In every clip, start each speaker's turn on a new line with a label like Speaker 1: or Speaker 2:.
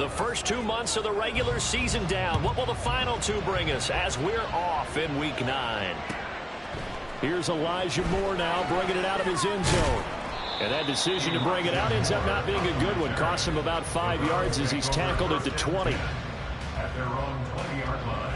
Speaker 1: The first 2 months of the regular season down. What will the final 2 bring us as we're off in Week 9?
Speaker 2: Here's Elijah Moore now bringing it out of his end zone. And that decision to bring it out ends up not being a good one. Costs him about 5 yards as he's tackled at the 20.
Speaker 3: At their own 20-yard line.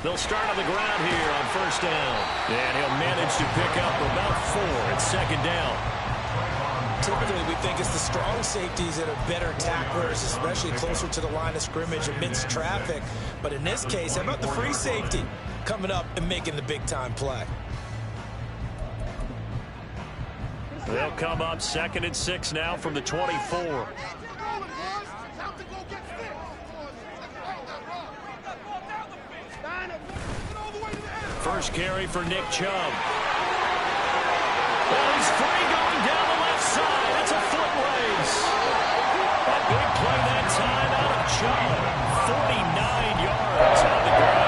Speaker 1: They'll start on the ground here on first down. And he'll manage to pick up about 4 at second down.
Speaker 4: Typically, we think it's the strong safeties that are better tacklers, especially closer to the line of scrimmage amidst traffic. But in this case, how about the free safety coming up and making the big-time play?
Speaker 1: They'll come up 2nd and 6 now from the 24. First carry for Nick Chubb. Well, he's free going down the left side. It's a foot race. A big play that time out of Chubb. 49 yards on the ground.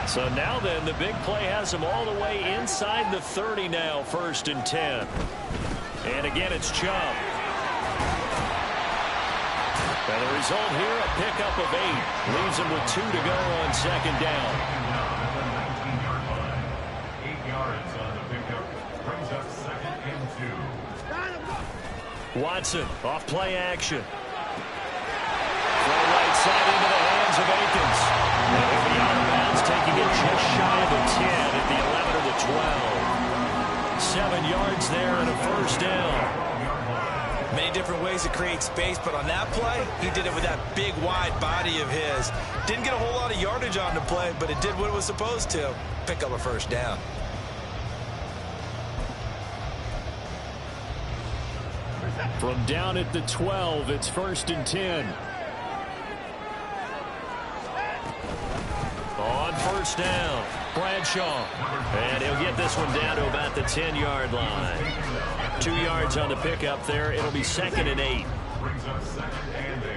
Speaker 1: So now then, the big play has him all the way inside the 30 now, 1st and 10. And again, it's Chubb. And the result here, a pickup of 8. Leaves him with 2 to go on second down.
Speaker 3: 8 yards on the pickup. Brings up 2nd and 2.
Speaker 1: Watson, off play action. Throw right side into the hands of Akins. And he'll be out of bounds, taking it just shy of the 10 at the 11 or the 12. 7 yards there and a first down.
Speaker 4: Many different ways to create space, but on that play, he did it with that big, wide body of his. Didn't get a whole lot of yardage on the play, but it did what it was supposed to. Pick up a first down.
Speaker 2: From down at the 12, it's 1st and 10.
Speaker 1: On first down, Bradshaw. And he'll get this one down to about the 10-yard line. 2 yards on the pickup there. It'll be 2nd and 8.
Speaker 3: Brings up 2nd and 8.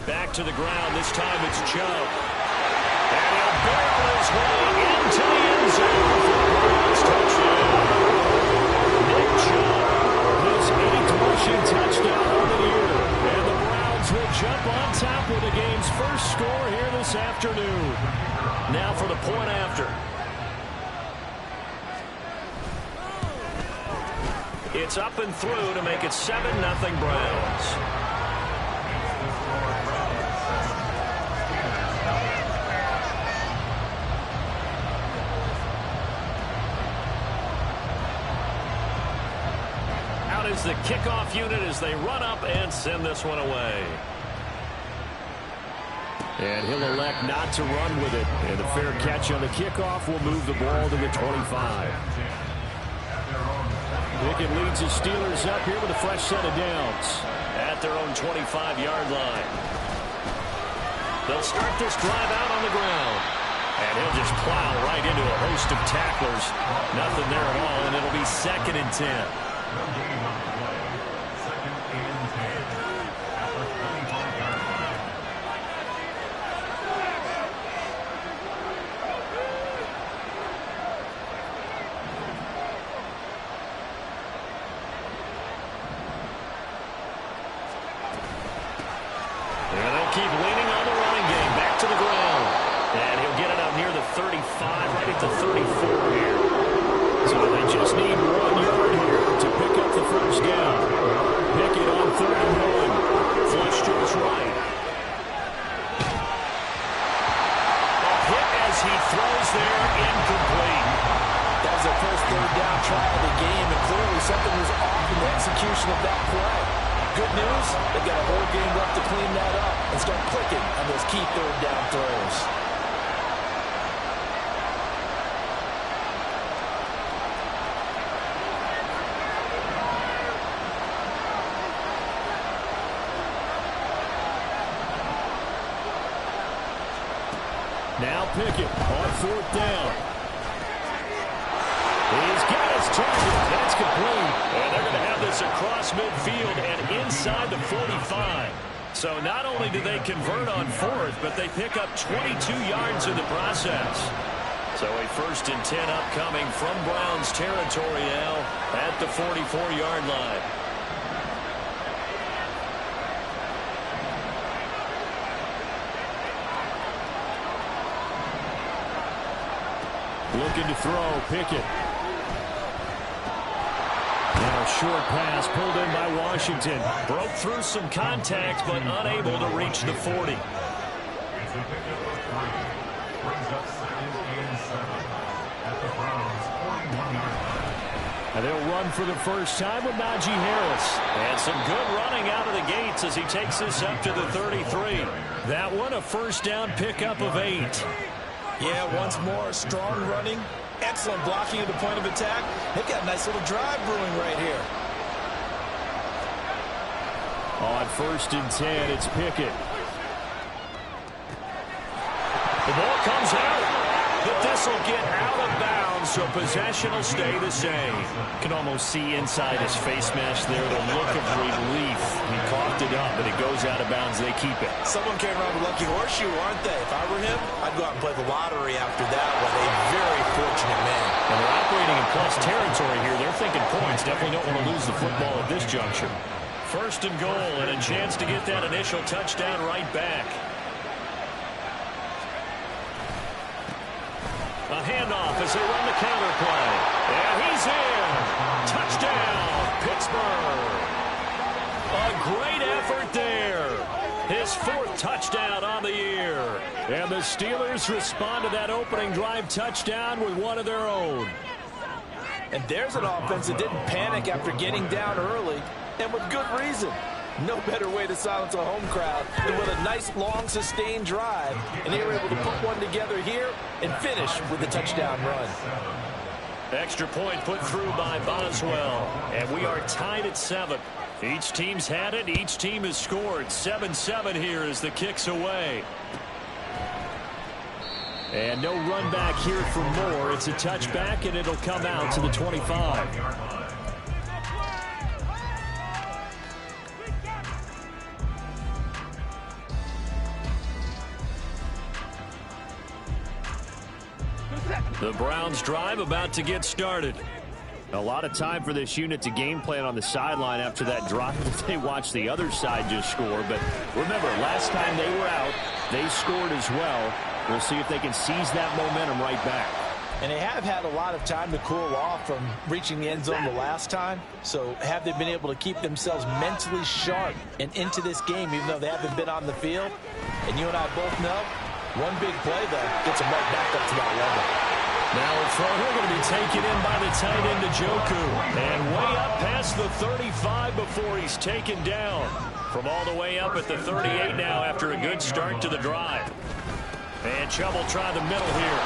Speaker 1: Back to the ground. This time it's Chubb. And he'll barrel his way into the end zone for the Browns touchdown. Nick Chubb, his 8th rushing touchdown of the year. And the Browns will jump on top with the game's first score here this afternoon. Now for the point after. It's up and through to make it 7-0 Browns. Is the kickoff unit as they run up and send this one away.
Speaker 2: And he'll elect not to run with it. And the fair catch on the kickoff will move the ball to the 25. Pickett leads his Steelers up here with a fresh set of downs.
Speaker 1: At their own 25-yard line. They'll start this drive out on the ground. And he'll just plow right into a host of tacklers. Nothing there at all, and it'll be 2nd and 10. Keep leaning on the running game. Back to the ground. And he'll get it up near the 35, right at the 34 here. So they just
Speaker 2: throws there, incomplete.
Speaker 4: That was their first third down try of the game, and clearly something was off in the execution of that play. Good news, they got a whole game left to clean that up and start clicking on those key third down throws.
Speaker 2: Now Pickett on fourth down. He's got his target. That's complete. And they're going to have this across midfield and inside the 45. So not only do they convert on fourth, but they pick up 22 yards in the process. So a 1st and 10 upcoming from Browns territory now at the 44-yard line. Looking to throw, Pickett. Now short pass pulled in by Washington. Broke through some contact, but unable to reach the 40.
Speaker 3: It's a pickup of 3. Brings up 2nd and 7 at the Browns' 41-yard line.
Speaker 2: And they'll run for the first time with Najee Harris. And some good running out of the gates as he takes this up to the 33. That one a first down pickup of 8.
Speaker 4: Yeah, once more, strong running, excellent blocking at the point of attack. They've got a nice little drive brewing right here.
Speaker 2: On 1st and 10, it's Pickett. The ball comes out, but this will get out of bounds, so possession will stay the same. Can almost see inside his face mask there the look of relief. He coughed it up, but it goes out of bounds. They keep it.
Speaker 4: Someone carrying around a lucky horseshoe, aren't they? If I were him, I'd go out and play the lottery after that one. A very fortunate man.
Speaker 2: And they're operating in plus territory here. They're thinking points. Definitely don't want to lose the football at this juncture. 1st and goal, and a chance to get that initial touchdown right back. A handoff as they run the counter play. And he's in. Touchdown, Pittsburgh. A great effort there. His 4th touchdown on the year. And the Steelers respond to that opening drive touchdown with one of their own.
Speaker 4: And there's an offense that didn't panic after getting down early, and with good reason. No better way to silence a home crowd than with a nice, long, sustained drive. And they were able to put one together here and finish with a touchdown run.
Speaker 2: Extra point put through by Boswell. And we are tied at 7. Each team's had it. Each team has scored. 7-7 here as the kick's away. And no run back here for Moore. It's a touchback, and it'll come out to the 25. The Browns drive about to get started. A lot of time for this unit to game plan on the sideline after that drive that they watched the other side just score. But remember, last time they were out, they scored as well. We'll see if they can seize that momentum right back.
Speaker 4: And they have had a lot of time to cool off from reaching the end zone the last time. So have they been able to keep themselves mentally sharp and into this game, even though they haven't been on the field? And you and I both know, one big play, though, gets them right back up to that level.
Speaker 2: Now a throw here going to be taken in by the tight end, Njoku. And way up past the 35 before he's taken down. From all the way up at the 38 now after a good start to the drive. And Chubb will try the middle here.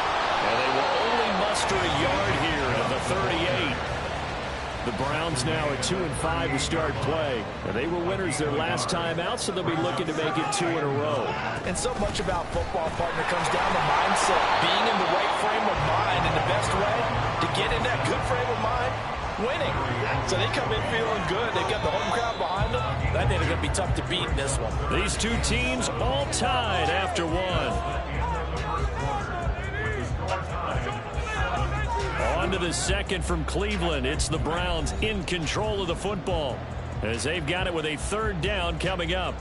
Speaker 2: And they will only muster a yard here at the 38. The Browns now at 2-5 to start play. And they were winners their last time out, so they'll be looking to make it 2 in a row.
Speaker 4: And so much about football, partner, comes down to mindset. Being in the right frame of mind, and the best way to get in that good frame of mind, winning. So they come in feeling good. They've got the home crowd behind them. I think they're going to be tough to beat in this one.
Speaker 2: These two teams all tied after one. On to the second from Cleveland. It's the Browns in control of the football as they've got it with a 3rd down coming up.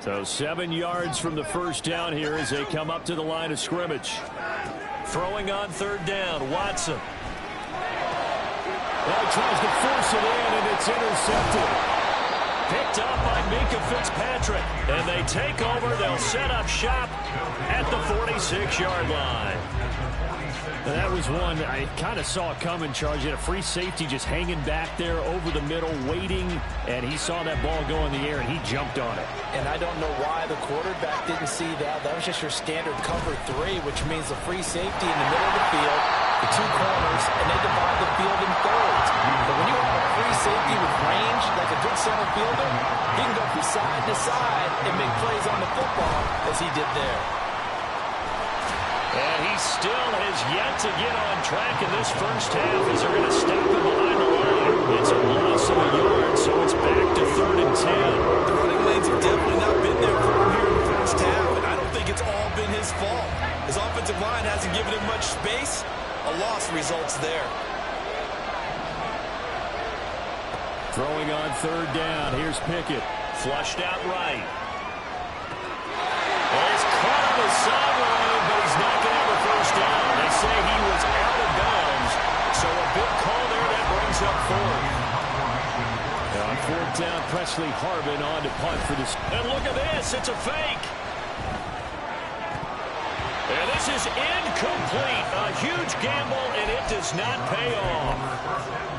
Speaker 2: So 7 yards from the first down here as they come up to the line of scrimmage. Throwing on 3rd down, Watson. Well, he tries to force it in, and it's intercepted. Picked up by Minka Fitzpatrick. And they take over. They'll set up shop at the 46-yard line. And that was one I kind of saw coming, Charles. You had a free safety just hanging back there over the middle, waiting, and he saw that ball go in the air, and he jumped on it.
Speaker 4: And I don't know why the quarterback didn't see that. That was just your standard cover 3, which means a free safety in the middle of the field, the 2 corners, and they divide the field in thirds. But when you have a free safety with range, like a good center fielder, he can go from side to side and make plays on the football as he did there.
Speaker 2: And he still has yet to get on track in this first half as they're going to stop him behind the line. It's a loss of a yard, so it's back to 3rd and 10.
Speaker 4: The running lanes have definitely not been there for him here in the first half, and I don't think it's all been his fault. His offensive line hasn't given him much space. A loss results there.
Speaker 2: Throwing on 3rd down. Here's Pickett. Flushed out right. He's caught on the sideline, but he's not going to have a first down. They say he was out of bounds, so a big call there that brings up 4th. On 4th down, Presley Harvin on to punt for this. And look at this, it's a fake. And this is incomplete. A huge gamble, and it does not pay off.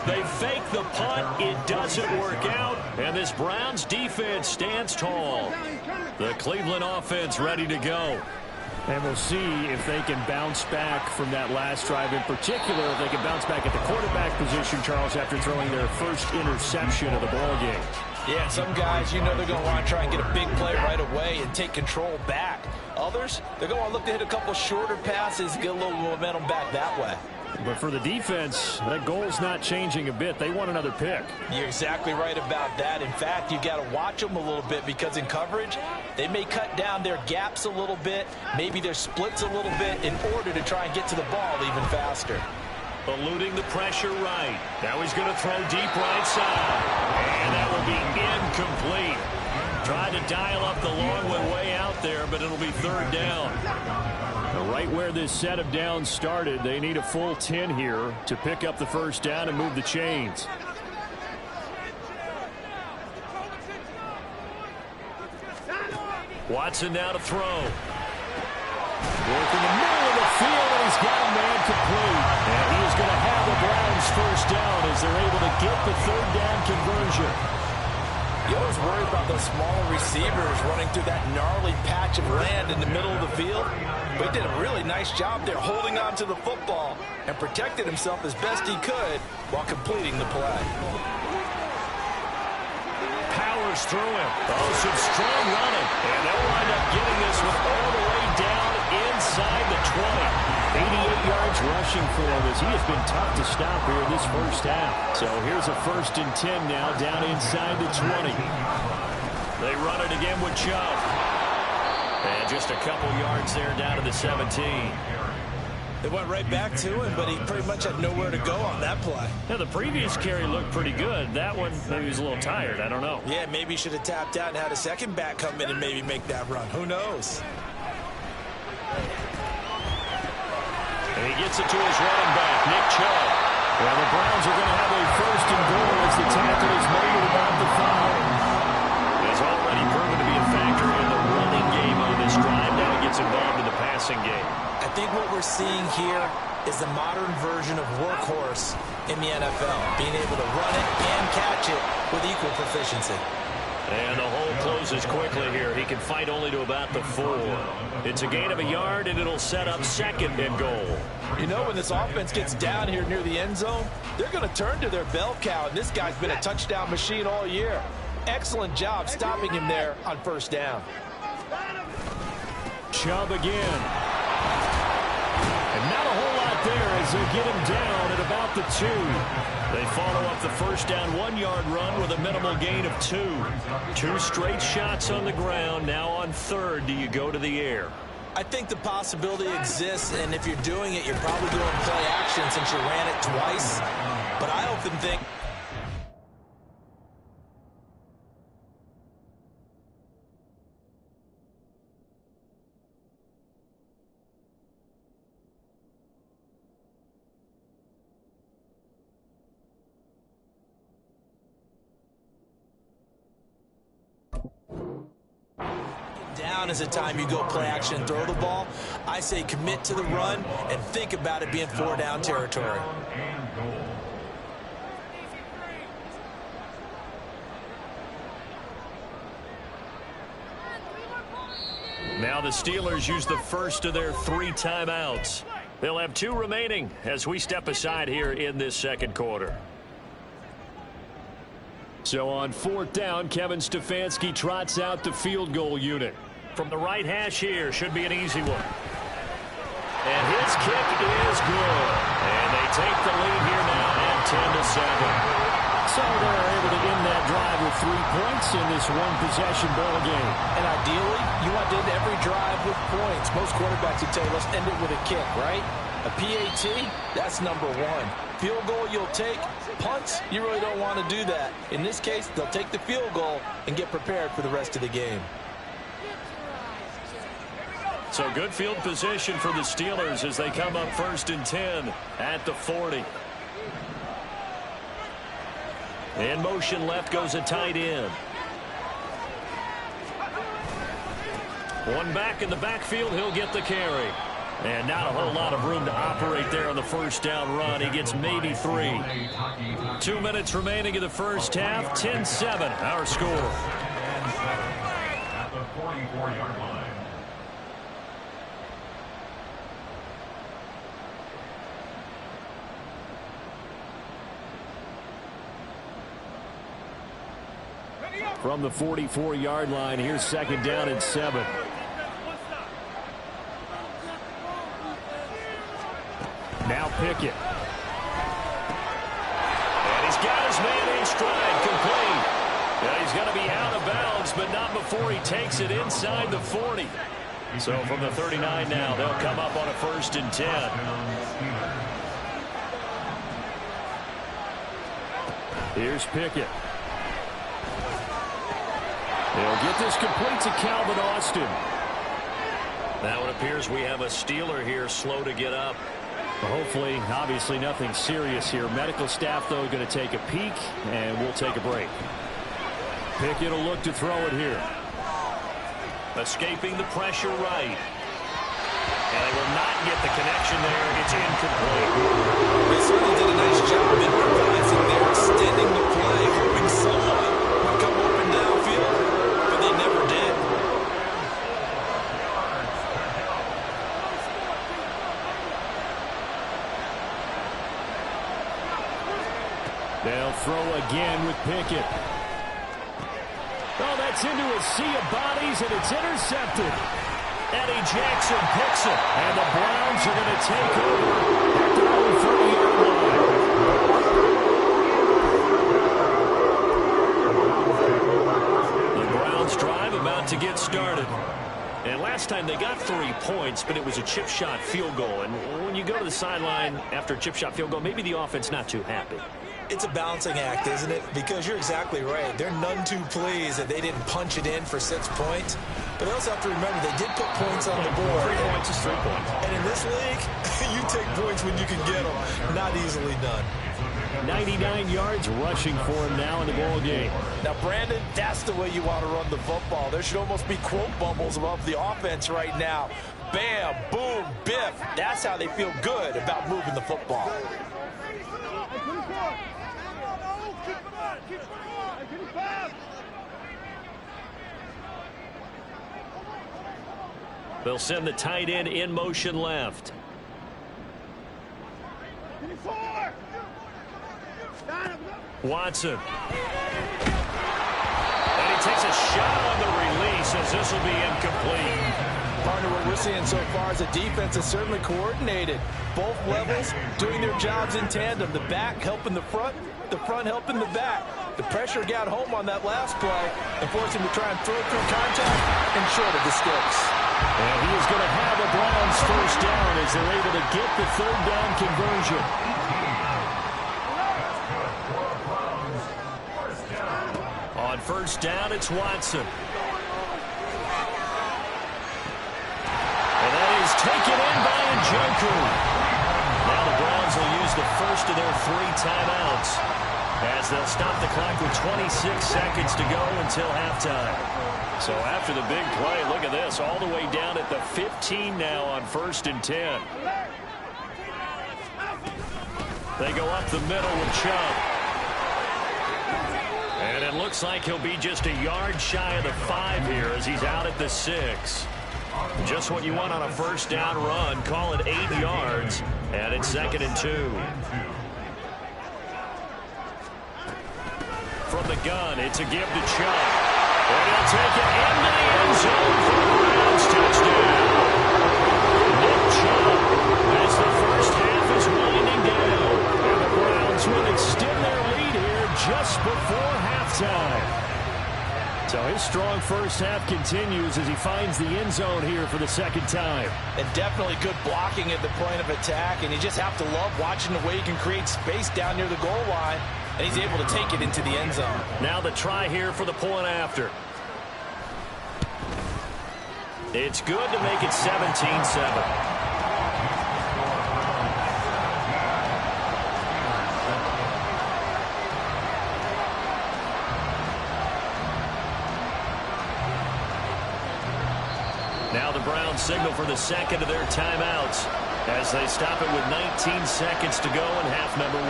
Speaker 2: They fake the punt. It doesn't work out. And this Browns defense stands tall. The Cleveland offense ready to go. And we'll see if they can bounce back from that last drive. In particular, if they can bounce back at the quarterback position, Charles, after throwing their first interception of the ballgame.
Speaker 4: Yeah, some guys, you know they're going to want to try and get a big play right away and take control back. Others, they're going to want to look to hit a couple shorter passes, get a little momentum back that way.
Speaker 2: But for the defense, that goal's not changing a bit. They want another pick.
Speaker 4: You're exactly right about that. In fact, you've got to watch them a little bit because in coverage, they may cut down their gaps a little bit, maybe their splits a little bit in order to try and get to the ball even faster.
Speaker 2: Eluding the pressure right. Now he's going to throw deep right side. And that will be incomplete. Tried to dial up the long one way out there, but it'll be 3rd down. Right where this set of downs started, they need a full 10 here to pick up the first down and move the chains. Watson now to throw. Working the middle of the field, and he's got a man complete. And he is going to have the Browns first down as they're able to get the 3rd down conversion.
Speaker 4: You always worry about those smaller receivers running through that gnarly patch of land in the middle of the field. But he did a really nice job there holding on to the football and protected himself as best he could while completing the play.
Speaker 2: Powers through him. Oh, some strong running. And they'll wind up getting this one all the way down inside the 20. 88 yards rushing for him as he has been tough to stop here in this first half. So here's a 1st and 10 now down inside the 20. They run it again with Chubb. And just a couple yards there down to the 17.
Speaker 4: They went right back to him, but he pretty much had nowhere to go on that play.
Speaker 2: Now, the previous carry looked pretty good. That one, maybe he was a little tired. I don't know.
Speaker 4: Yeah, maybe he should have tapped out and had a second back come in and maybe make that run. Who knows?
Speaker 2: And he gets it to his running back, Nick Chubb. Well, the Browns are going to have a 1st and goal as the tackle is made at about the 5. He's already proven to be a factor in the running game on this drive. Now he gets involved in the passing game.
Speaker 4: I think what we're seeing here is the modern version of workhorse in the NFL, being able to run it and catch it with equal proficiency.
Speaker 2: And the hole closes quickly here. He can fight only to about the 4. It's a gain of a yard, and it'll set up 2nd and goal.
Speaker 4: You know, when this offense gets down here near the end zone, they're going to turn to their bell cow, and this guy's been a touchdown machine all year. Excellent job stopping him there on 1st down.
Speaker 2: Chubb again. And not a whole lot there as they get him down at about the 2. They follow up the 1st down 1-yard run with a minimal gain of 2. 2 straight shots on the ground. Now on 3rd, do you go to the air?
Speaker 4: I think the possibility exists, and if you're doing it, you're probably doing play action since you ran it twice. But I often think down is the time you go play action and throw the ball. I say commit to the run and think about it being 4 down territory.
Speaker 2: Now the Steelers use the first of their 3 timeouts. They'll have 2 remaining as we step aside here in this second quarter. So on 4th down, Kevin Stefanski trots out the field goal unit. From the right hash here, should be an easy one. And his kick is good. And they take the lead here now at 10-7. So they're able to end that drive with 3 points in this one-possession ball game.
Speaker 4: And ideally, you want to end every drive with points. Most quarterbacks would tell you, let's end it with a kick, right? A PAT, that's number 1. Field goal you'll take. Punts, you really don't want to do that. In this case, they'll take the field goal and get prepared for the rest of the game.
Speaker 2: So good field position for the Steelers as they come up 1st and 10 at the 40. In motion left goes a tight end. One back in the backfield, he'll get the carry. And not a whole lot of room to operate there on the first down run. He gets maybe 3. 2 minutes remaining in the first half. 10-7, our score.
Speaker 3: At the 44-yard line.
Speaker 2: From the 44-yard line, here's 2nd down and 7. Now Pickett. And he's got his man in stride, complete. And he's going to be out of bounds, but not before he takes it inside the 40. So from the 39 now, they'll come up on a 1st and 10. Here's Pickett. They'll get this complete to Calvin Austin. Now it appears we have a Steeler here slow to get up. Hopefully, obviously nothing serious here. Medical staff, though, going to take a peek, and we'll take a break. Pickett will look to throw it here. Escaping the pressure right. And they will not get the connection there. It's incomplete.
Speaker 4: They certainly did a nice job improvising there, extending the play, hoping someone would come open downfield, but they never did.
Speaker 2: They'll throw again with Pickett. Oh, that's into a sea of bodies, and it's intercepted. Eddie Jackson picks it, and the Browns are going to take over at their own 30-yard line. The Browns drive about to get started. And last time they got 3 points, but it was a chip shot field goal. And when you go to the sideline after a chip shot field goal, maybe the offense not too happy.
Speaker 4: It's a balancing act, isn't it? Because you're exactly right. They're none too pleased that they didn't punch it in for 6 points. But they also have to remember they did put points on the board.
Speaker 2: 3 points is 3 points.
Speaker 4: And in this league, you take points when you can get them. Not easily done.
Speaker 2: 99 yards rushing for him now in the ball game.
Speaker 4: Now, Brandon, that's the way you want to run the football. There should almost be quote bubbles above the offense right now. Bam, boom, biff. That's how they feel good about moving the football.
Speaker 2: They'll send the tight end in motion left. Watson. And he takes a shot on the release as this will be incomplete.
Speaker 4: Partner, what we're seeing so far is a defense that's certainly coordinated. Both levels doing their jobs in tandem. The back helping the front helping the back. The pressure got home on that last play and forced him to try and throw through contact and short of the sticks.
Speaker 2: And he is going to have the Browns first down as they're able to get the 3rd down conversion. On 1st down, it's Watson. And that is taken in by Njoku. Now the Browns will use the first of their 3 timeouts. as they'll stop the clock with 26 seconds to go until halftime. So after the big play, look at this, all the way down at the 15 now on 1st and 10. They go up the middle with Chubb. And it looks like he'll be just a yard shy of the 5 here as he's out at the 6. Just what you want on a first down run. Call it 8 yards, and it's 2nd and 2. From the gun, it's a give to Chubb. And he'll take it into the end zone for the Browns touchdown. Nick Chubb as the first half is winding down. And the Browns will extend their lead here just before halftime. So his strong first half continues as he finds the end zone here for the 2nd time.
Speaker 4: And definitely good blocking at the point of attack. And you just have to love watching the way he can create space down near the goal line. And he's able to take it into the end zone.
Speaker 2: Now the try here for the point after. It's good to make it 17-7. Now the Browns signal for the second of their timeouts as they stop it with 19 seconds to go in half number 1.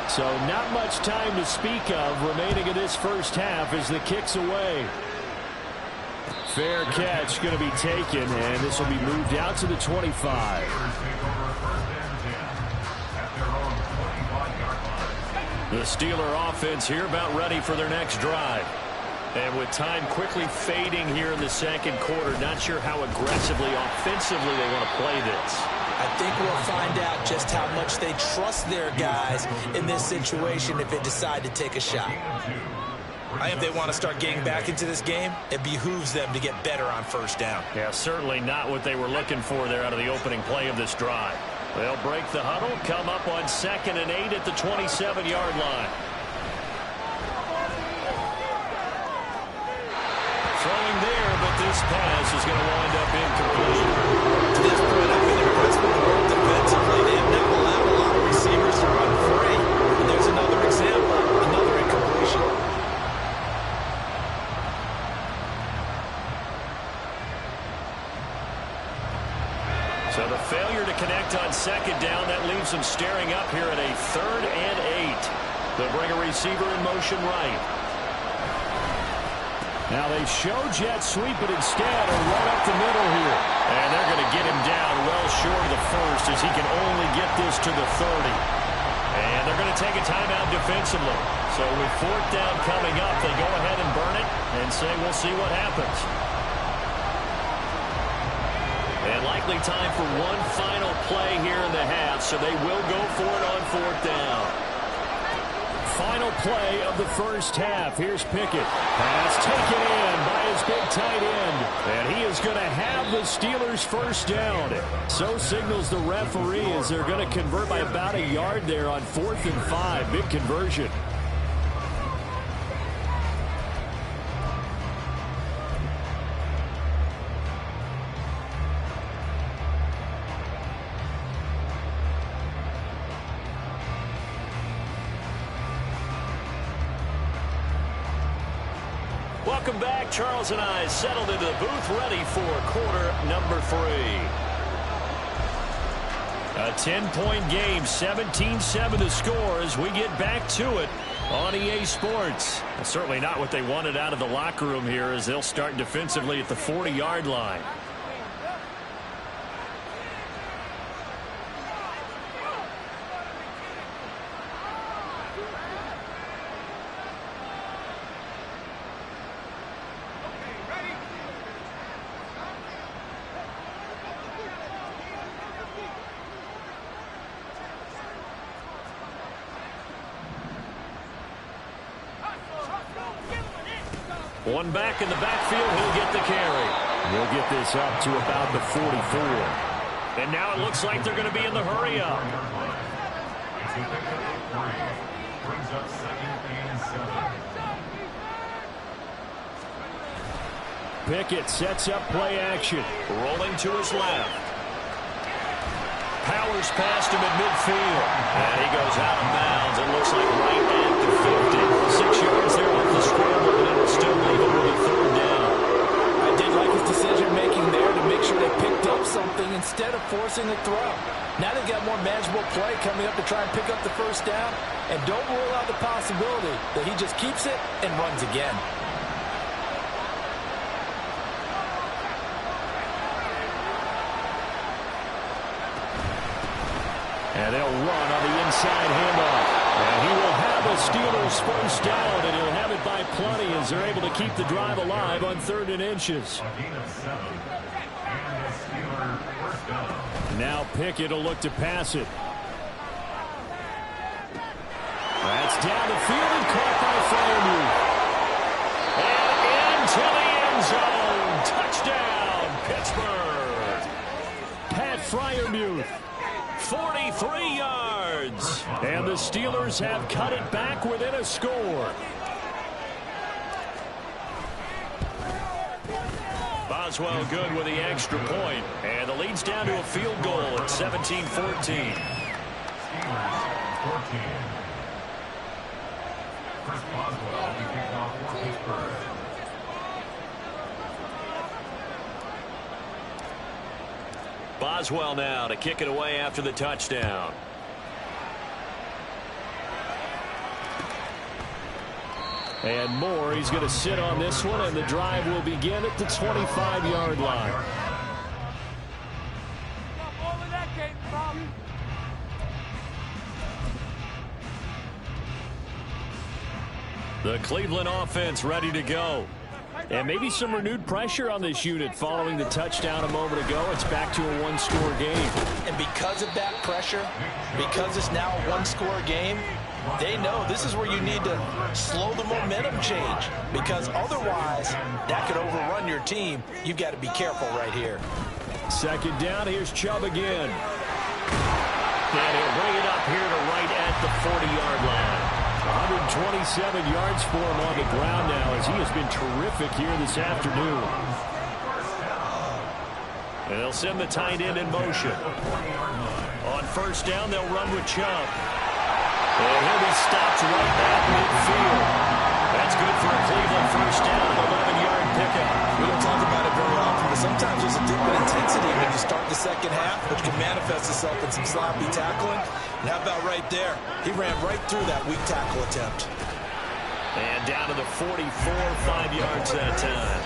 Speaker 2: So not much time to speak of remaining in this first half as the kick's away. Fair catch going to be taken, and this will be moved out to the 25. The Steeler offense here about ready for their next drive. And with time quickly fading here in the second quarter, not sure how aggressively, offensively they want to play this.
Speaker 4: I think we'll find out just how much they trust their guys in this situation if they decide to take a shot. I think if they want to start getting back into this game, it behooves them to get better on first down.
Speaker 2: Yeah, certainly not what they were looking for there out of the opening play of this drive. They'll break the huddle, come up on 2nd and 8 at the 27-yard line. Throwing there, but this pass is going to wind up incomplete.
Speaker 4: To this point, I've been impressed with the work defensively. They have not allowed a lot of receivers to run free. And there's another example, another incompletion.
Speaker 2: So the failure to connect on 2nd down, that leaves them staring up here at a 3rd and 8. They'll bring a receiver in motion right. Now they show jet sweep, but instead a run up the middle here. And they're going to get him down well short of the first as he can only get this to the 30. And they're going to take a timeout defensively. So with 4th down coming up, they go ahead and burn it and say we'll see what happens. And likely time for one final play here in the half, so they will go for it on 4th down. Final play of the first half. Here's Pickett. Pass taken in by his big tight end. And he is going to have the Steelers' first down. So signals the referee as they're going to convert by about a yard there on 4th and 5. Big conversion. Welcome back. Charles and I settled into the booth ready for quarter number 3. A 10-point game, 17-7 the score as we get back to it on EA Sports. Certainly not what they wanted out of the locker room here as they'll start defensively at the 40-yard line. One back in the backfield, he'll get the carry. He'll get this up to about the 44. And now it looks like they're going to be in the hurry up.
Speaker 3: Brings up 2nd and 7.
Speaker 2: Pickett sets up play action. Rolling to his left. powers past him at midfield. And he goes out of bounds. It looks like right at the 50. 6 yards there off the scramble, but it'll still leave him with a third down.
Speaker 4: I did like his decision-making there to make sure they picked up something instead of forcing a throw. Now they've got more manageable play coming up to try and pick up the first down. And don't rule out the possibility that he just keeps it and runs again.
Speaker 2: And they'll run on the inside handoff. And he will have a Steelers first down, and he'll have it by plenty as they're able to keep the drive alive on 3rd and inches.
Speaker 3: A gain of 7. And the Steelers first down.
Speaker 2: Now Pickett will look to pass it. That's down the field and caught by Freiermuth. And into the end zone. Touchdown, Pittsburgh. Pat Freiermuth. 43 yards. And the Steelers have cut it back within a score. Boswell good with the extra point. And the lead's down to a field goal at 17-14.
Speaker 3: Steelers 14. Chris Boswell will be kicked off for Pittsburgh.
Speaker 2: Boswell now to kick it away after the touchdown. And Moore, he's going to sit on this one, and the drive will begin at the 25-yard line. The Cleveland offense ready to go. And maybe some renewed pressure on this unit following the touchdown a moment ago. It's back to a one-score game.
Speaker 4: And because of that pressure, because it's now a one-score game, they know this is where you need to slow the momentum change, because otherwise that could overrun your team. You've got to be careful right here.
Speaker 2: Second down, here's Chubb again. And he'll bring it up here to right at the 40-yard line. 127 yards for him on the ground now, as he has been terrific here this afternoon. And they'll send the tight end in motion. On first down, they'll run with Chubb. And he'll be stopped right at midfield. That's good for a Cleveland first down, 11-yard pickup.
Speaker 4: We don't talk about it very often, but sometimes there's a dip in intensity when you start the second half, which can manifest itself in some sloppy tackling. And how about right there? He ran right through that weak tackle attempt.
Speaker 2: And down to the 44, 5 yards that time.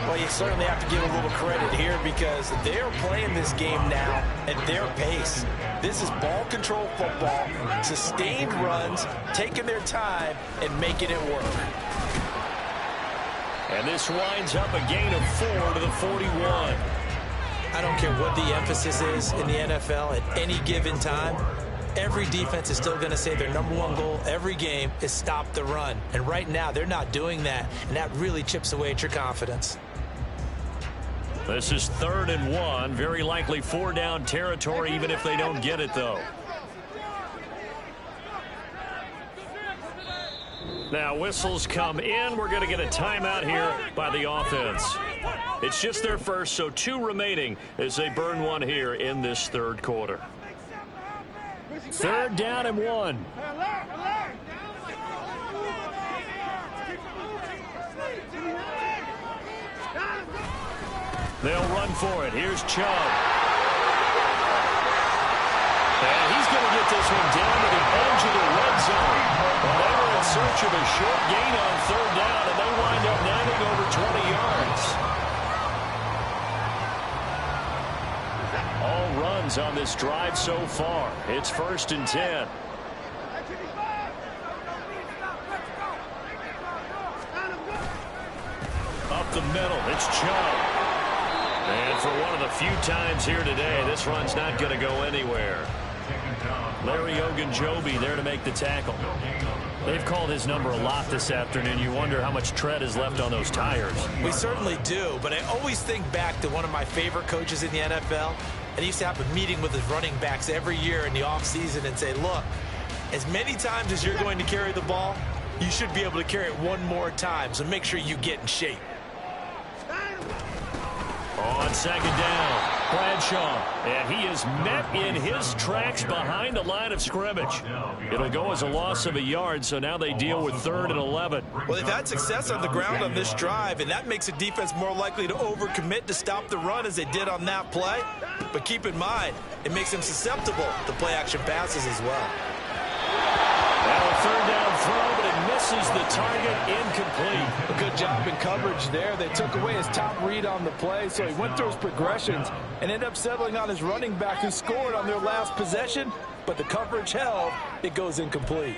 Speaker 4: Well, you certainly have to give a little credit here, because they're playing this game now at their pace. This is ball control football, sustained runs, taking their time and making it work.
Speaker 2: And this winds up a gain of 4 to the 41.
Speaker 4: I don't care what the emphasis is in the NFL at any given time. Every defense is still going to say their #1 goal every game is stop the run. And right now, they're not doing that, and that really chips away at your confidence.
Speaker 2: This is 3rd and 1. Very likely 4-down territory, even if they don't get it, though. Now, whistles come in. We're going to get a timeout here by the offense. It's just their first, so 2 remaining as they burn one here in this 3rd quarter. 3rd down and 1. They'll run for it. Here's Chubb. And he's going to get this one down to the edge of the red zone. Well, they were in search of a short gain on 3rd down, and they wind up netting over 20 yards. All runs on this drive so far. It's 1st and 10. Up the middle, it's Chubb. And for one of the few times here today, this run's not going to go anywhere. Larry Ogunjobi there to make the tackle. They've called his number a lot this afternoon. You wonder how much tread is left on those tires.
Speaker 4: We certainly do, but I always think back to one of my favorite coaches in the NFL. And he used to have a meeting with his running backs every year in the offseason and say, look, as many times as you're going to carry the ball, you should be able to carry it one more time, so make sure you get in shape.
Speaker 2: On 2nd down. Bradshaw, and he is met in his tracks behind the line of scrimmage. It'll go as a loss of a yard, so now they deal with 3rd and 11.
Speaker 4: Well, they've had success on the ground on this drive, and that makes the defense more likely to overcommit to stop the run as they did on that play. But keep in mind, it makes them susceptible to play-action passes as well.
Speaker 2: Now a 3rd down throw, but it misses the target, incomplete.
Speaker 5: A good job in coverage there. They took away his top read on the play, so he went through his progressions and ended up settling on his running back who scored on their last possession, but the coverage held. It goes incomplete.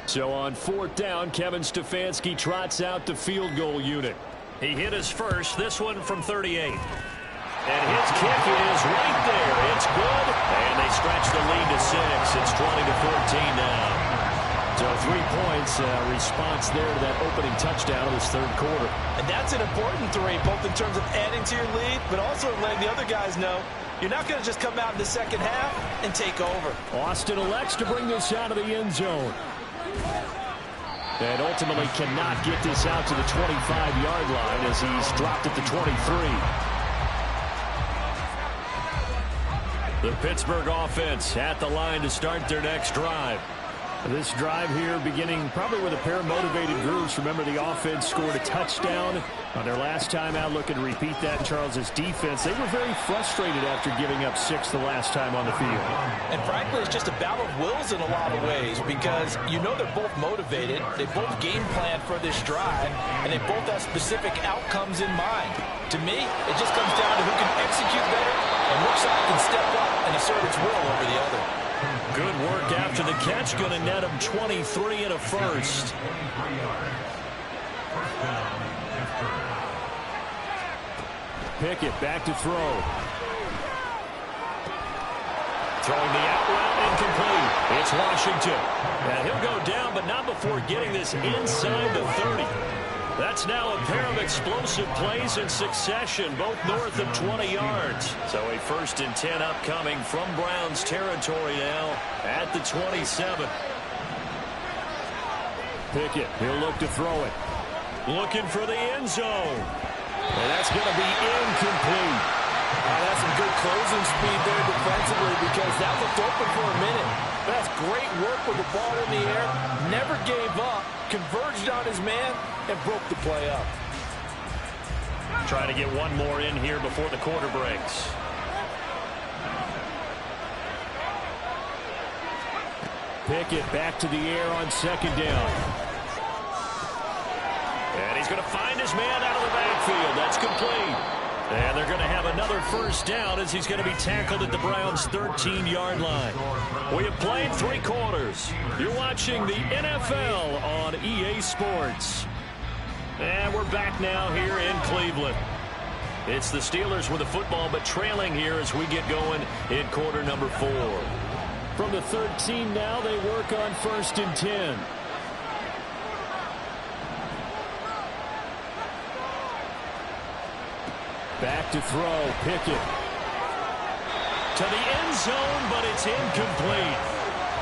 Speaker 2: So on 4th down, Kevin Stefanski trots out the field goal unit. He hit his first, this one from 38. And his kick is right there. It's good. And they stretch the lead to 6. It's 20-14 now. So 3 points, response there to that opening touchdown of this 3rd quarter.
Speaker 4: And that's an important 3, both in terms of adding to your lead, but also letting the other guys know you're not going to just come out in the second half and take over.
Speaker 2: Austin elects to bring this out of the end zone. And ultimately cannot get this out to the 25-yard line as he's dropped at the 23. The Pittsburgh offense at the line to start their next drive. This drive here beginning probably with a pair of motivated groups. Remember, the offense scored a touchdown on their last time out. Looking to repeat that in Charles's defense. They were very frustrated after giving up 6 the last time on the field.
Speaker 4: And frankly, it's just a battle of wills in a lot of ways because you know they're both motivated. They both game plan for this drive, and they both have specific outcomes in mind. To me, it just comes down to who can execute better and which side can step up and assert its will over the other.
Speaker 2: Good work after the catch. Going to net him 23 and a first. Pickett back to throw. Throwing the out route, incomplete. It's Washington. And he'll go down, but not before getting this inside the 30. That's now a pair of explosive plays in succession, both north of 20 yards. So a 1st and 10 upcoming from Browns territory now at the 27. Pickett, he'll look to throw it. Looking for the end zone. And that's going to be incomplete.
Speaker 5: That's some good closing speed there defensively because that looked open for a minute. That's great work with the ball in the air. Never gave up. Converged on his man and broke the play up.
Speaker 2: Trying to get one more in here before the quarter breaks. Pickett back to the air on 2nd down. And he's going to find his man out of the backfield. That's complete. And they're going to have another 1st down as he's going to be tackled at the Browns' 13-yard line. We have played 3 quarters. You're watching the NFL on EA Sports. And we're back now here in Cleveland. It's the Steelers with the football, but trailing here as we get going in quarter number 4. From the 13 now, they work on 1st and 10. Back to throw, Pickett. To the end zone, but it's incomplete.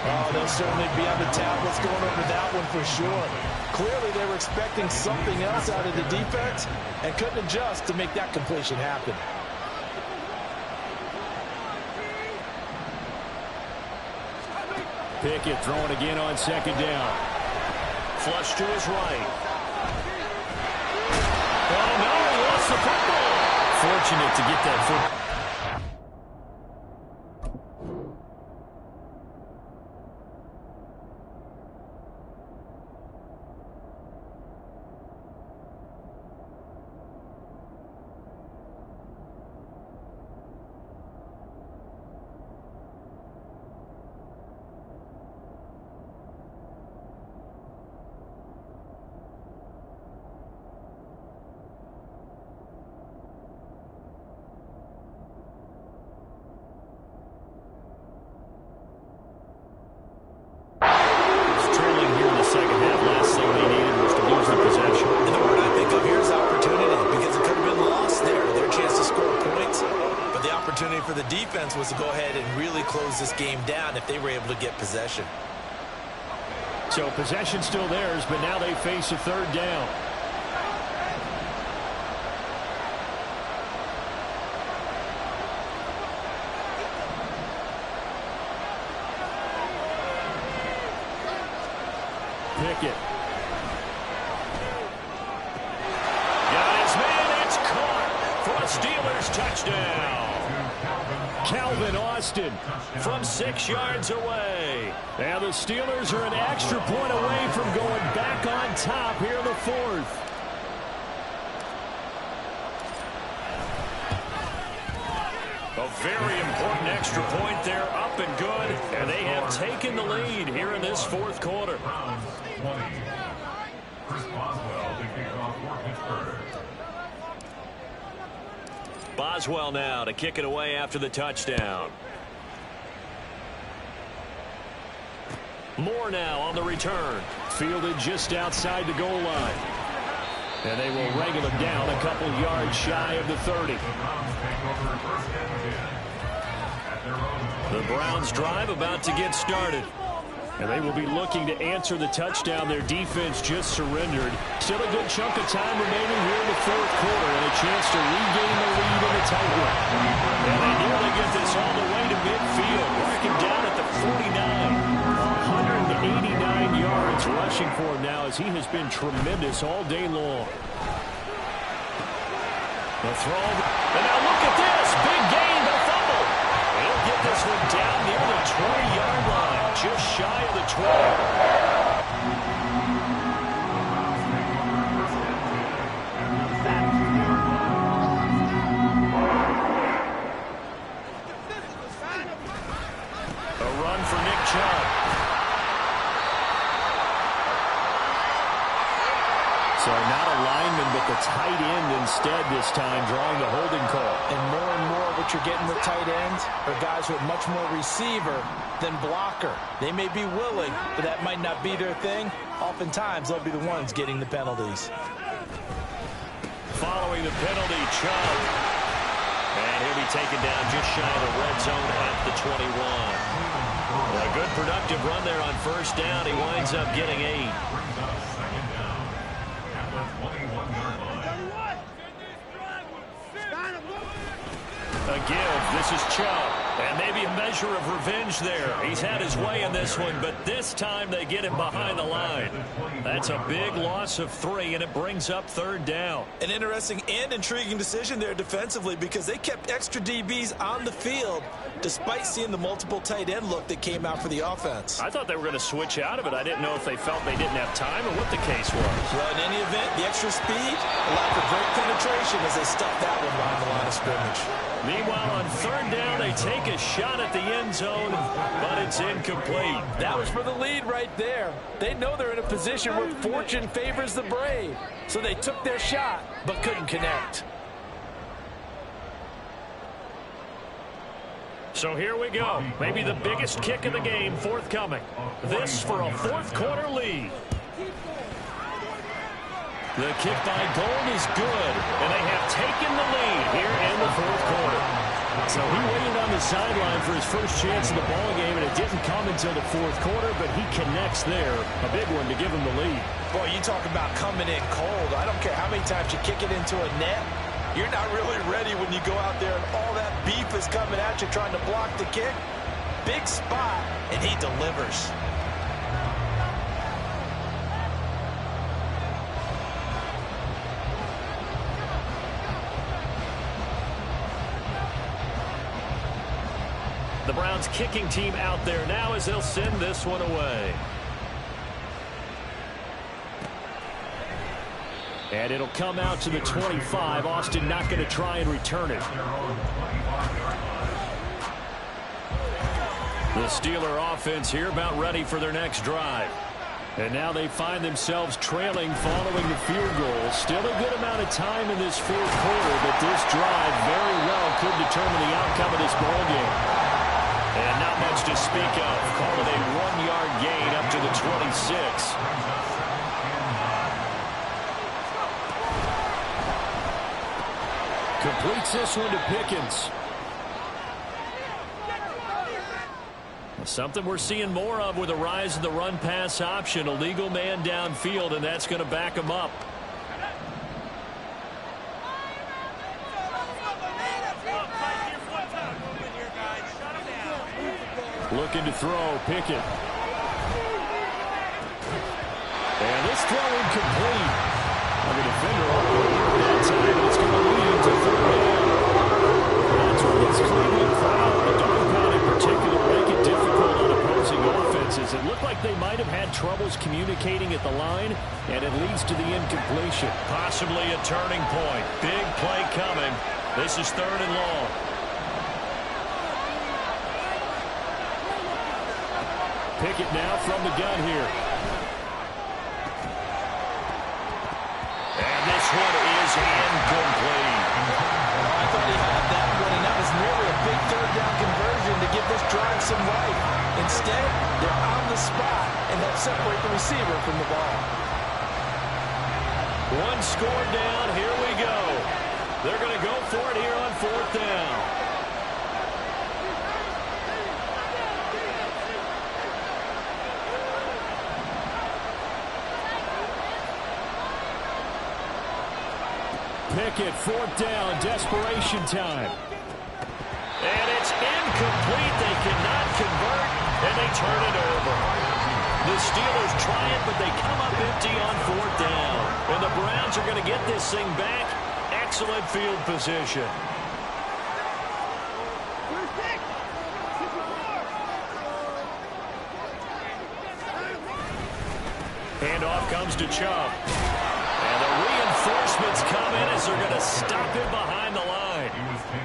Speaker 5: Oh, they'll certainly be on the tablets going over that one for sure. Clearly, they were expecting something else out of the defense and couldn't adjust to make that completion happen.
Speaker 2: Pickett throwing again on 2nd down. Flush to his right. Oh, no, he lost the football. Fortunate to get that football.
Speaker 4: was to go ahead and really close this game down if they were able to get possession.
Speaker 2: So possession still theirs, but now they face a third down. Pickett. Got his man. It's caught for a Steelers touchdown. Calvin Austin from 6 yards away. And the Steelers are an extra point away from going back on top here in the fourth. A very important extra point there, up and good, and they have taken the lead here in this fourth quarter.
Speaker 3: Chris Boswell to kick off for Pittsburgh.
Speaker 2: Boswell now to kick it away after the touchdown. Moore now on the return. Fielded just outside the goal line. And they will wrangle him down a couple yards shy of the 30. The Browns drive about to get started. And they will be looking to answer the touchdown their defense just surrendered. Still a good chunk of time remaining here in the fourth quarter and a chance to regain the lead in the tight one. And they nearly get this all the way to midfield. Working down at the 49. 189 yards rushing for him now as he has been tremendous all day long. The throw. And now look at this. Big gain, but fumble. He'll get this one down near the 20-yard line. Just shy of the 20. A run for Nick Chubb. So not a lineman, but the tight end instead this time, drawing the holding call.
Speaker 5: And more what you're getting with tight ends are guys with much more receiver than blocker. They may be willing, but that might not be their thing. Oftentimes, they'll be the ones getting the penalties.
Speaker 2: Following the penalty, Chubb. And he'll be taken down just shy of the red zone at the 21. A good productive run there on first down. He winds up getting 8. A give. This is Chubb. And maybe a measure of revenge there. He's had his way in this one, but this time they get him behind the line. That's a big loss of 3, and it brings up third down.
Speaker 4: An interesting and intriguing decision there defensively because they kept extra DBs on the field despite seeing the multiple tight end look that came out for the offense.
Speaker 2: I thought they were going to switch out of it. I didn't know if they felt they didn't have time or what the case was.
Speaker 4: Well, in any event, the extra speed allowed for great penetration as they stuffed that one behind the line of scrimmage.
Speaker 2: Meanwhile, on third down, they take a shot at the end zone, but it's incomplete.
Speaker 5: That was for the lead right there. They know they're in a position where fortune favors the brave. So they took their shot, but couldn't connect.
Speaker 2: So here we go. Maybe the biggest kick of the game forthcoming. This for a fourth quarter lead. The kick by Gold is good, and they have taken the lead here in the fourth quarter. So he waited on the sideline for his first chance of the ball game, and it didn't come until the fourth quarter, but he connects there. A big one to give him the lead.
Speaker 4: Boy, you talk about coming in cold. I don't care how many times you kick it into a net. You're not really ready when you go out there and all that beef is coming at you trying to block the kick. Big spot, and he delivers.
Speaker 2: The Browns kicking team out there now as they'll send this one away. And it'll come out to the 25. Austin not going to try and return it. The Steeler offense here about ready for their next drive. And now they find themselves trailing following the field goal. Still a good amount of time in this fourth quarter, but this drive very well could determine the outcome of this ball game. And not much to speak of. Call it a 1-yard gain up to the 26. Completes this one to Pickens. Something we're seeing more of with a rise in the run-pass option. A legal man downfield, and that's going to back him up. Looking to throw, Pickett. And this throw incomplete. The defender over that time, and it's going to lead to third down. That's what this Cleveland crowd, the dog pound in particular, make it difficult on opposing offenses. It looked like they might have had troubles communicating at the line, and it leads to the incompletion.
Speaker 1: Possibly a turning point. Big play coming. This is 3rd and long.
Speaker 2: Pickett now from the gun here.
Speaker 1: And this one is incomplete.
Speaker 5: I thought he had that one, and that was nearly a big 3rd down conversion to give this drive some life. Instead, they're on the spot, and that separate the receiver from the ball.
Speaker 2: One score down. Here we go. They're going to go for it here on 4th down. Pickett, 4th down, desperation time.
Speaker 1: And it's incomplete. They cannot convert, and they turn it over. The Steelers try it, but they come up empty on 4th down. And the Browns are going to get this thing back. Excellent field position. Handoff comes to Chubb. And the reinforcements come in as they're going to stop him behind the line.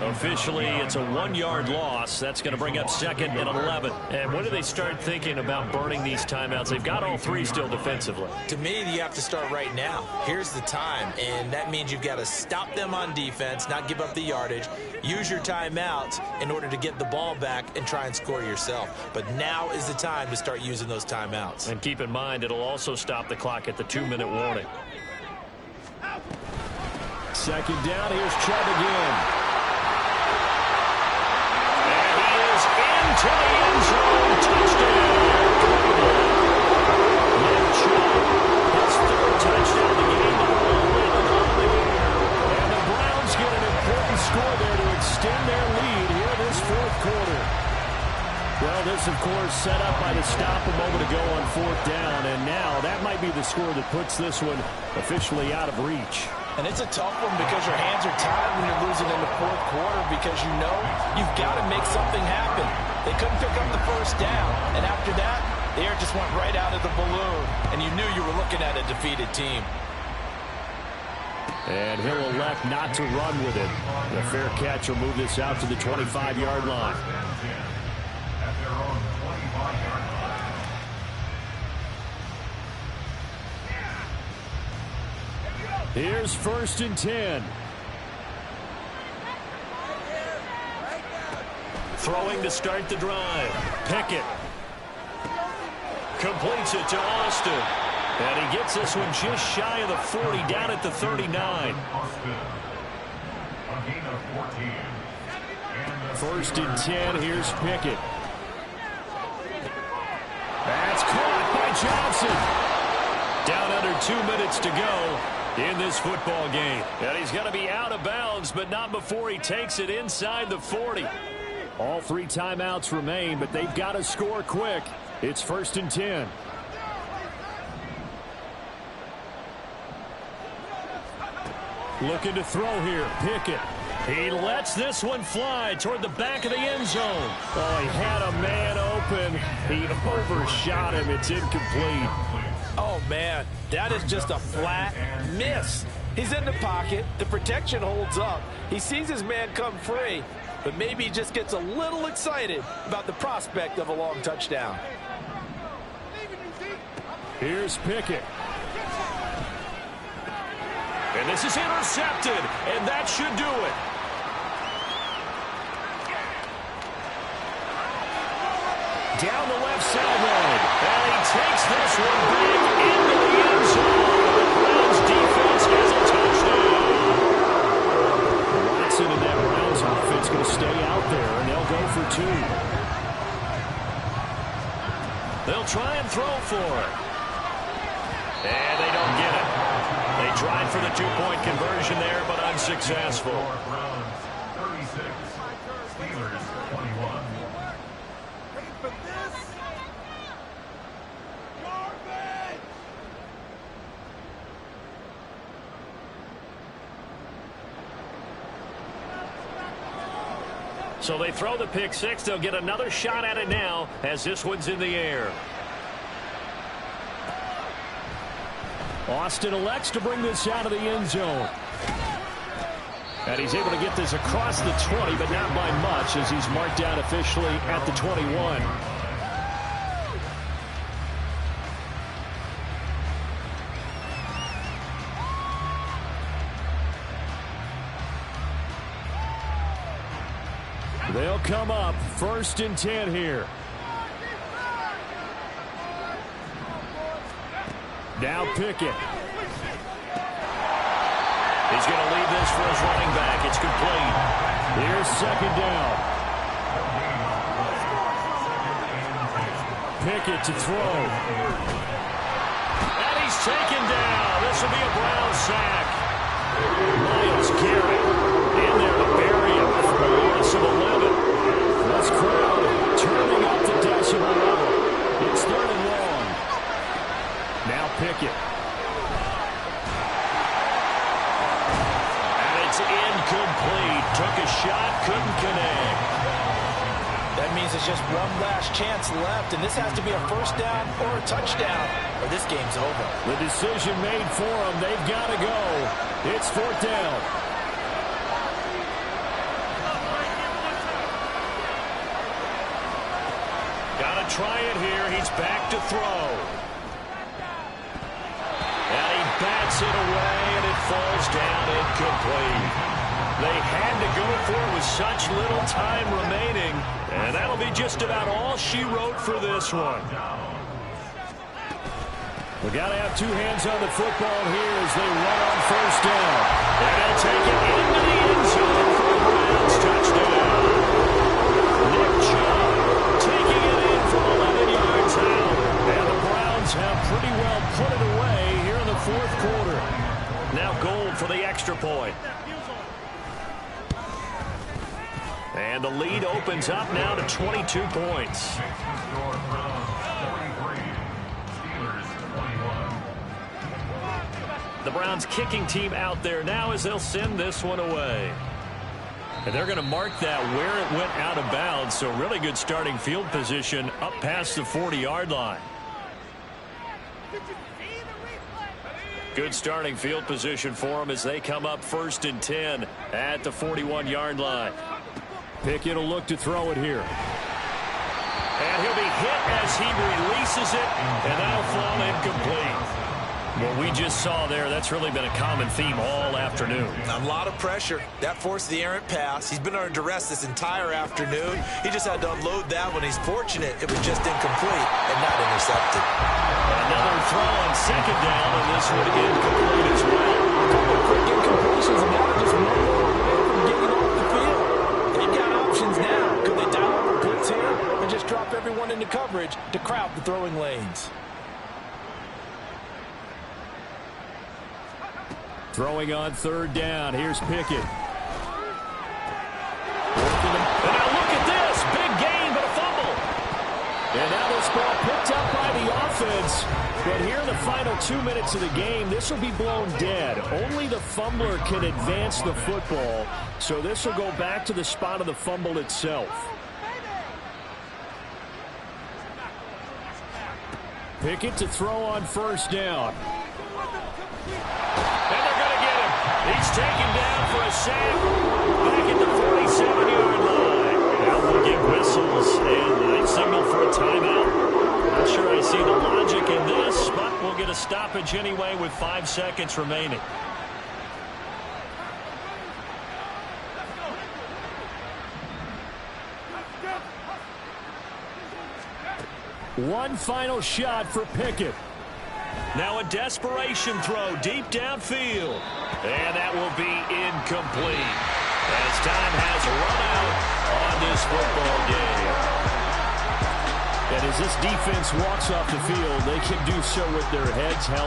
Speaker 1: Officially, it's a 1-yard loss. That's going to bring up 2nd and 11. And when do they start thinking about burning these timeouts? They've got all 3 still defensively.
Speaker 4: To me, you have to start right now. Here's the time, and that means you've got to stop them on defense, not give up the yardage, use your timeouts in order to get the ball back and try and score yourself. But now is the time to start using those timeouts.
Speaker 2: And keep in mind, it'll also stop the clock at the 2-minute warning. 2nd down, here's Chubb again.
Speaker 1: And he is into the end zone. Touchdown. Nick Chubb, his 3rd touchdown of the game, on the air.
Speaker 2: And the Browns get an important score there to extend their lead here in this 4th quarter. Well, this, of course, set up by the stop a moment ago on 4th down, and now that might be the score that puts this one officially out of reach.
Speaker 5: And it's a tough one because your hands are tied when you're losing in the 4th quarter because you know you've got to make something happen. They couldn't pick up the 1st down, and after that, the air just went right out of the balloon, and you knew you were looking at a defeated team.
Speaker 2: And he'll elect not to run with it. The fair catch will move this out to the 25-yard line.
Speaker 3: At their own 25-yard line.
Speaker 2: Here's 1st and 10.
Speaker 1: Throwing to start the drive. Pickett completes it to Austin. And he gets this one just shy of the 40, down at the 39.
Speaker 3: Austin. A gain of 14. And
Speaker 2: 1st and 10, here's Pickett. That's caught by Johnson.
Speaker 1: Down under 2 minutes to go in this football game. And he's going to be out of bounds, but not before he takes it inside the 40.
Speaker 2: All 3 timeouts remain, but they've got to score quick. It's 1st and 10. Looking to throw here, Pickett. He lets this one fly toward the back of the end zone. Oh, he had a man open. He overshot him. It's incomplete.
Speaker 5: Oh, man, that is just a flat miss. He's in the pocket. The protection holds up. He sees his man come free, but maybe he just gets a little excited about the prospect of a long touchdown.
Speaker 2: Here's Pickett.
Speaker 1: And this is intercepted, and that should do it.
Speaker 2: Down the left sideline.
Speaker 1: And he takes this one back into the end zone. The Browns defense has a touchdown.
Speaker 2: Watson and that Browns offense going to stay out there, and they'll go for 2. for it. And they don't get it. They tried for the two-point conversion there, but unsuccessful.
Speaker 3: Browns 36, Steelers 21.
Speaker 2: So they throw the pick six. They'll get another shot at it now as this one's in the air. Austin elects to bring this out of the end zone. And he's able to get this across the 20, but not by much as he's marked down officially at the 21. They'll come up 1st and 10 here. Now Pickett. He's going to leave this for his running back. It's complete. Here's 2nd down. Pickett to throw. And he's taken down. This will be a Brown sack. Myles Garrett in there to bury him for a loss of 11. This crowd turning up the decibel level. It's 3rd and long. Now Pickett. And it's incomplete. Took a shot, couldn't connect.
Speaker 4: That means it's just one last chance left, and this has to be a 1st down or a touchdown, or this game's over.
Speaker 2: The decision made for them. They've got to go. It's 4th down. Got to try it here. He's back to throw. And he bats it away, and it falls down incomplete. They had to go for it with such little time remaining, and that'll be just about all she wrote for this one. We got to have two hands on the football here as they run on 1st down. And they'll take it into the end zone for a Browns touchdown. Nick Chubb taking it in from 11 yards out. And the Browns have pretty well put it away here in the 4th quarter. Now Gold for the extra point. And the lead opens up now to 22 points. The Browns kicking team out there now as they'll send this one away. And they're going to mark that where it went out of bounds. So really good starting field position up past the 40-yard line. Good starting field position for them as they come up 1st and 10 at the 41-yard line. Pickett will look to throw it here. And he'll be hit as he releases it, and that'll fall incomplete. What we just saw there, that's really been a common theme all afternoon.
Speaker 4: A lot of pressure. That forced the errant pass. He's been under duress this entire afternoon. He just had to unload that one. He's fortunate it was just incomplete and not intercepted.
Speaker 2: Another throw on 2nd down, and this one incomplete as well.
Speaker 5: A couple of quick incompletions, and now they're just one more away from getting off the field. They've got options now. Could they dial up a blitz here and just drop everyone into coverage to crowd the throwing lanes?
Speaker 2: Throwing on 3rd down. Here's Pickett. And now look at this. Big gain, but a fumble. And now this ball picked up by the offense. But here in the final 2 minutes of the game, this will be blown dead. Only the fumbler can advance the football. So this will go back to the spot of the fumble itself. Pickett to throw on 1st down. And they're going to get him. He's taken down for a sack back at the 47-yard line. Now we'll get whistles, and they signal for a timeout. Not sure I see the logic in this, but we'll get a stoppage anyway with 5 seconds remaining. One final shot for Pickett. Now a desperation throw deep downfield. And that will be incomplete as time has run out on this football game. And as this defense walks off the field, they can do so with their heads held